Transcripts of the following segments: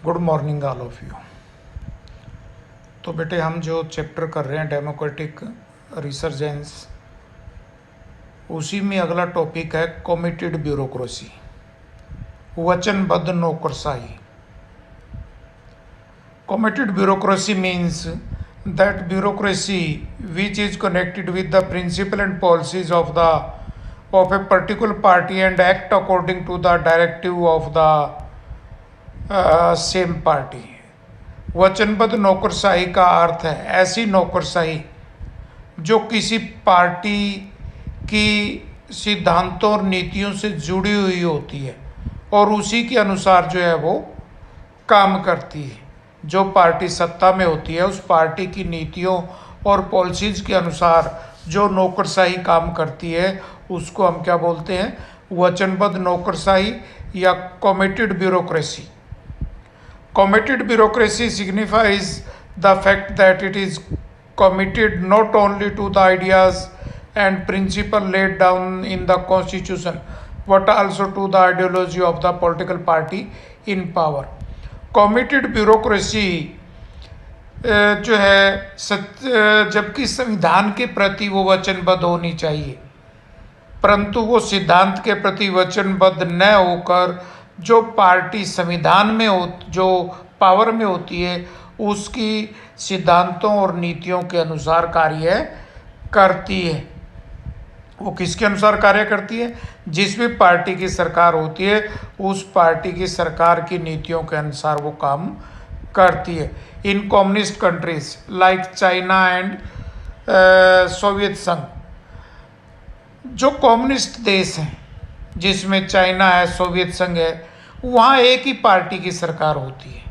Good morning all of you. तो बेटे हम जो चैप्टर कर रहे हैं डेमोक्रेटिक रिसर्जेंस, उसी में अगला टॉपिक है कमिटेड ब्यूरोक्रेसी, वचनबद्ध नौकरशाही। Committed bureaucracy means that bureaucracy which is connected with the principle and policies of a particular party and act according to the directive of the same party। वचनबद्ध नौकरशाही का अर्थ है ऐसी नौकरशाही जो किसी पार्टी की सिद्धांतों और नीतियों से जुड़ी हुई होती है और उसी के अनुसार जो है वो काम करती है। जो पार्टी सत्ता में होती है उस पार्टी की नीतियों और पॉलिसीज के अनुसार जो नौकरशाही काम करती है उसको हम क्या बोलते हैं? वचनबद्ध नौकरशाही या committed bureaucracy. Committed bureaucracy signifies the fact that it is committed not only to the ideas and principles laid down in the constitution but also to the ideology of the political party in power। Committed bureaucracy जो है जबकि संविधान के प्रति वो वचनबद्ध होनी चाहिए, परंतु वो सिद्धांत के प्रति वचनबद्ध न होकर जो पार्टी संविधान में जो पावर में होती है उसकी सिद्धांतों और नीतियों के अनुसार कार्य करती है। वो किसके अनुसार कार्य करती है? जिस भी पार्टी की सरकार होती है उस पार्टी की सरकार की नीतियों के अनुसार वो काम करती है। In communist countries like China and Soviet Sangh, जो कम्युनिस्ट देश हैं जिसमें चाइना है, सोवियत संघ है, वहाँ एक ही पार्टी की सरकार होती है,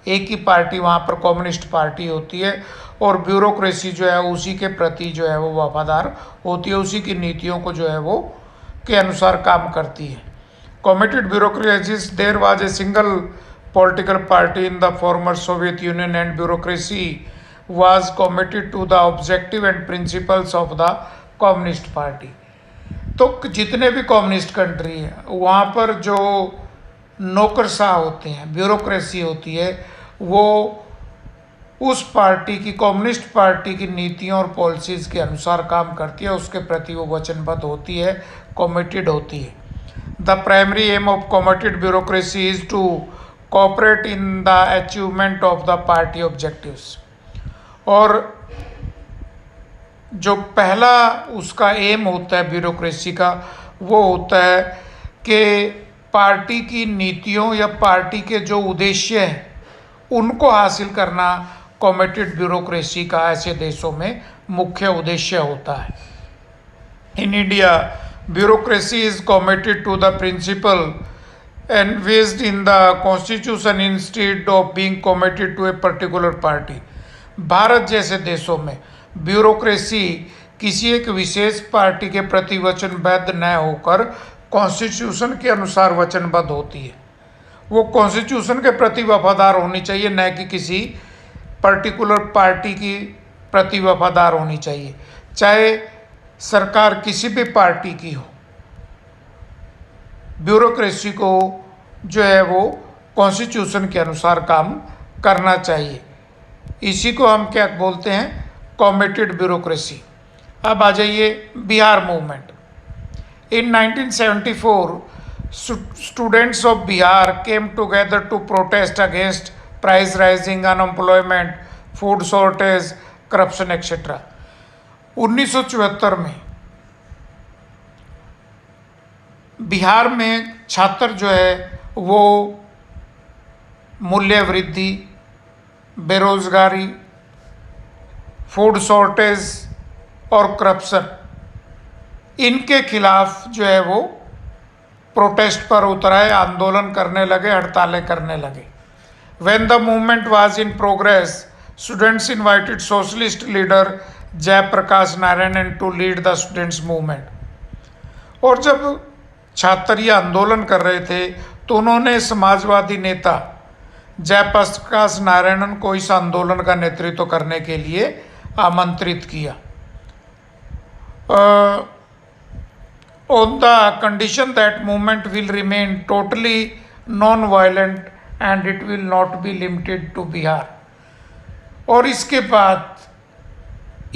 एक ही पार्टी वहाँ पर कम्युनिस्ट पार्टी होती है और ब्यूरोक्रेसी जो है उसी के प्रति जो है वो वफादार होती है, उसी की नीतियों को जो है वो के अनुसार काम करती है। Committed bureaucracy there was a single political party in the former Soviet Union and bureaucracy was committed to the objective and principles of the communist party. तो जितने भी कम्युनिस्ट कंट्री हैं वहाँ पर जो नौकरशाह होते हैं, ब्यूरोक्रेसी होती है, वो उस पार्टी की, कम्युनिस्ट पार्टी की नीतियों और पॉलिसीज़ के अनुसार काम करती है, उसके प्रति वो वचनबद्ध होती है, कमिटेड होती है। The primary aim of committed bureaucracy is to cooperate in the achievement of the party objectives. और जो पहला उसका एम होता है ब्यूरोक्रेसी का, वो होता है कि पार्टी की नीतियों या पार्टी के जो उद्देश्य हैं उनको हासिल करना कमिटेड ब्यूरोक्रेसी का ऐसे देशों में मुख्य उद्देश्य होता है। In India bureaucracy is committed to the principle invested in the constitution instead of being committed to a particular party. Bharat जैसे देशों में ब्यूरोक्रेसी किसी एक विशेष पार्टी के प्रति वचनबद्ध न होकर कॉन्स्टिट्यूशन के अनुसार वचनबद्ध होती है। वो कॉन्स्टिट्यूशन के प्रति वफादार होनी चाहिए, न कि किसी पर्टिकुलर पार्टी की प्रति वफादार होनी चाहिए, चाहे सरकार किसी भी पार्टी की हो। ब्यूरोक्रेसी को जो है वो कॉन्स्टिट्यूशन के अनुसार काम करना चाहिए। इसी को हम क्या बोलते हैं? Committed bureaucracy. अब आ जाइए Bihar movement. In 1974 students of Bihar came together to protest against price rising, unemployment, food shortage, corruption etc। 1974 में बिहार में छात्र जो है वो मूल्य वृद्धि, बेरोजगारी, फूड शॉर्टेज और करप्शन, इनके खिलाफ जो है वो प्रोटेस्ट पर उतर आए, आंदोलन करने लगे, हड़तालें करने लगे। When the movement was in progress students invited socialist leader Jayaprakash Narayanan to lead the students movement. और जब छात्र ये आंदोलन कर रहे थे तो उन्होंने समाजवादी नेता जयप्रकाश नारायणन को इस आंदोलन का नेतृत्व करने के लिए आमंत्रित किया। on the condition that movement will remain totally non-violent and it will not be limited to Bihar. और इसके बाद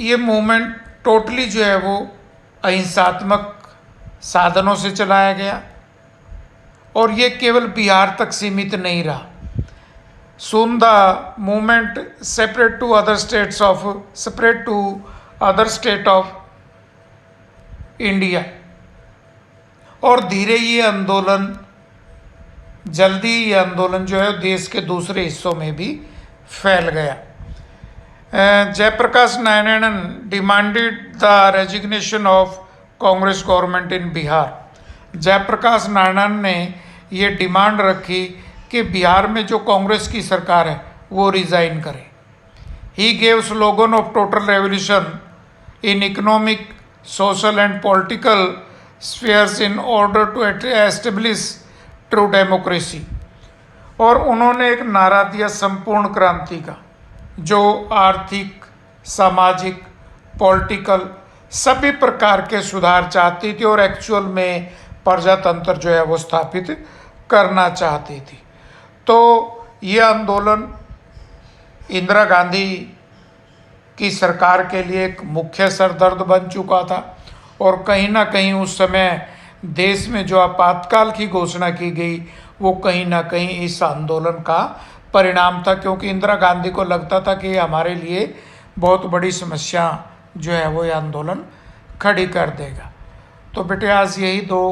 ये मूवमेंट टोटली जो है वो अहिंसात्मक साधनों से चलाया गया और ये केवल बिहार तक सीमित नहीं रहा। soon the movement separate to other state of India. और धीरे ये आंदोलन जल्दी ये आंदोलन जो है देश के दूसरे हिस्सों में भी फैल गया। Jayaprakash Narayanan demanded the resignation of Congress government in Bihar. Jayaprakash Narayanan ने ये डिमांड रखी कि बिहार में जो कांग्रेस की सरकार है वो रिजाइन करे। He gave slogan of total revolution in economic, social and political spheres in order to establish true democracy. और उन्होंने एक नारा दिया संपूर्ण क्रांति का, जो आर्थिक, सामाजिक, पॉलिटिकल सभी प्रकार के सुधार चाहती थी और एक्चुअल में प्रजातंत्र जो है वो स्थापित करना चाहती थी। तो ये आंदोलन इंदिरा गांधी की सरकार के लिए एक मुख्य सरदर्द बन चुका था और कहीं ना कहीं उस समय देश में जो आपातकाल की घोषणा की गई वो कहीं ना कहीं इस आंदोलन का परिणाम था, क्योंकि इंदिरा गांधी को लगता था कि हमारे लिए बहुत बड़ी समस्या जो है वो ये आंदोलन खड़ी कर देगा। तो बेटे आज यही 2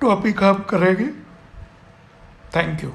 टॉपिक हम करेंगे। Thank you.